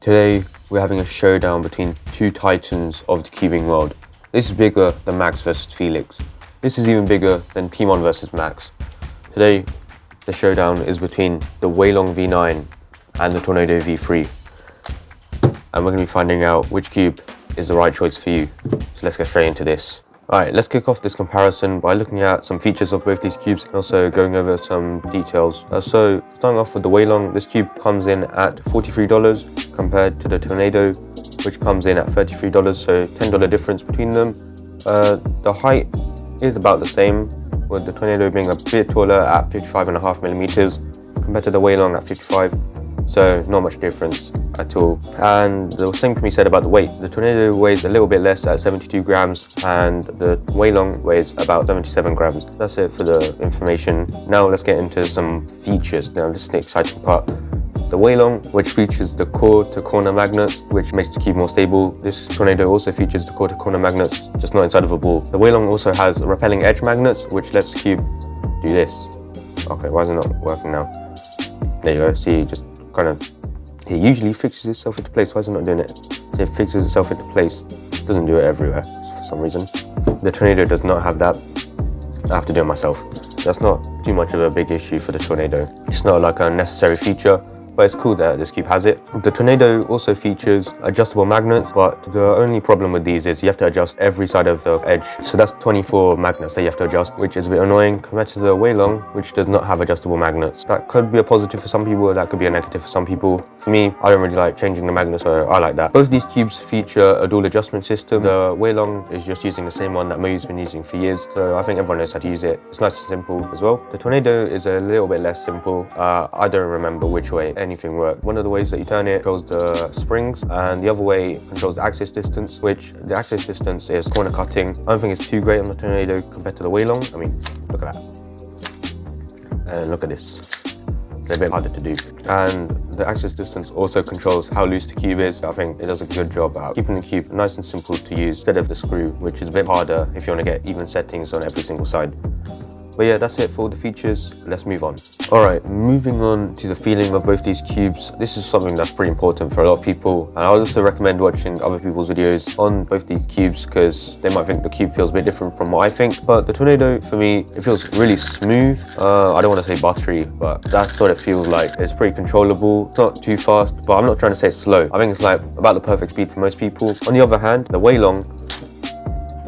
Today, we're having a showdown between two titans of the cubing world. This is bigger than Max versus Felix. This is even bigger than Timon versus Max. Today, the showdown is between the Weilong V9 and the Tornado V3. And we're going to be finding out which cube is the right choice for you. So let's get straight into this. Alright, let's kick off this comparison by looking at some features of both these cubes and also going over some details. So starting off with the Weilong, this cube comes in at $43 compared to the Tornado, which comes in at $33, so $10 difference between them. The height is about the same, with the Tornado being a bit taller at 55.5 millimeters compared to the Weilong at 55, so not much difference at all. And the same can be said about the weight. The Tornado weighs a little bit less at 72 grams and the Weilong weighs about 77 grams. That's it for the information. Now let's get into some features. Now this is the exciting part. The Weilong, which features the core to corner magnets, which makes the cube more stable. This Tornado also features the core to corner magnets, just not inside of a ball. The Weilong also has repelling edge magnets, which lets the cube do this. Okay, why is it not working now? There you go, see, just kind of, it usually fixes itself into place. Why is it not doing it? It fixes itself into place, it doesn't do it everywhere for some reason. The Tornado does not have that. I have to do it myself. That's not too much of a big issue for the Tornado. It's not like a necessary feature, but it's cool that this cube has it. The Tornado also features adjustable magnets, but the only problem with these is you have to adjust every side of the edge. So that's 24 magnets that you have to adjust, which is a bit annoying compared to the Weilong, which does not have adjustable magnets. That could be a positive for some people, that could be a negative for some people. For me, I don't really like changing the magnets, so I like that. Both these cubes feature a dual adjustment system. The Weilong is just using the same one that Mo's been using for years, so I think everyone knows how to use it. It's nice and simple as well. The Tornado is a little bit less simple. I don't remember which way anything works. One of the ways that you turn it controls the springs, and the other way controls the axis distance, which the axis distance is corner cutting. I don't think it's too great on the Tornado compared to the Weilong. I mean, look at that. And look at this. It's a bit harder to do. And the axis distance also controls how loose the cube is. I think it does a good job at keeping the cube nice and simple to use instead of the screw, which is a bit harder if you want to get even settings on every single side. But yeah, that's it for all the features. Let's move on. Alright, moving on to the feeling of both these cubes. This is something that's pretty important for a lot of people. And I would also recommend watching other people's videos on both these cubes because they might think the cube feels a bit different from what I think. But the Tornado, for me, it feels really smooth. I don't want to say buttery, but that's what it feels like. It's pretty controllable. It's not too fast, but I'm not trying to say it's slow. I think it's like about the perfect speed for most people. On the other hand, the Weilong,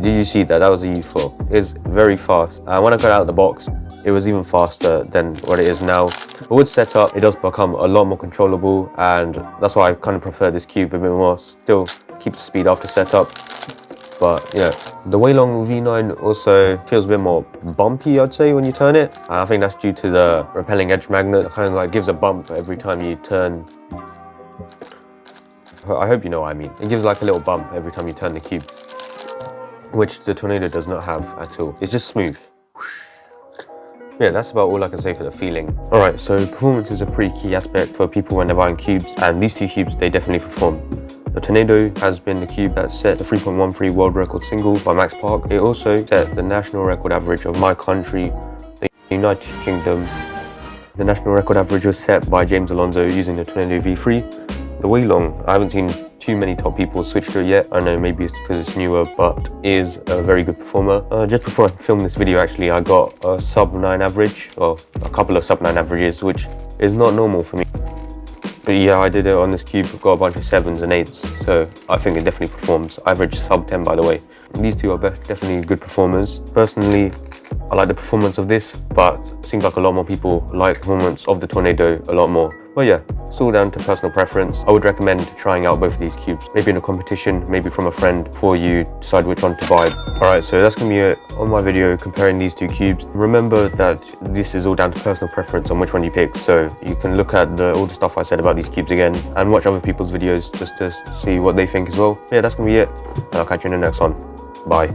did you see that? That was a U4. It's very fast. When I got out of the box, it was even faster than what it is now. But with setup, it does become a lot more controllable, and that's why I kind of prefer this cube a bit more. Still keeps the speed after setup. But yeah, the Weilong V9 also feels a bit more bumpy, I'd say, when you turn it. And I think that's due to the repelling edge magnet. It kind of like gives a bump every time you turn. I hope you know what I mean. It gives like a little bump every time you turn the cube, which the Tornado does not have at all. It's just smooth. Yeah, that's about all I can say for the feeling. Alright, so performance is a pretty key aspect for people when they're buying cubes, and these two cubes, they definitely perform. The Tornado has been the cube that set the 3.13 world record single by Max Park. It also set the national record average of my country, the United Kingdom. The national record average was set by James Alonso using the Tornado V3. The Weilong, I haven't seen too many top people switch to it yet. I know maybe it's because it's newer, but is a very good performer. Just before I filmed this video, actually, I got a sub-9 average, or a couple of sub-9 averages, which is not normal for me. But yeah, I did it on this cube, got a bunch of 7s and 8s, so I think it definitely performs. Average sub-10, by the way. These two are definitely good performers. Personally, I like the performance of this, but it seems like a lot more people like the performance of the Tornado a lot more. But yeah, it's all down to personal preference. I would recommend trying out both of these cubes, maybe in a competition, maybe from a friend, before you decide which one to buy. Alright, so that's going to be it on my video comparing these two cubes. Remember that this is all down to personal preference on which one you pick, so you can look at all the stuff I said about these cubes again and watch other people's videos just to see what they think as well. Yeah, that's going to be it, and I'll catch you in the next one. Bye.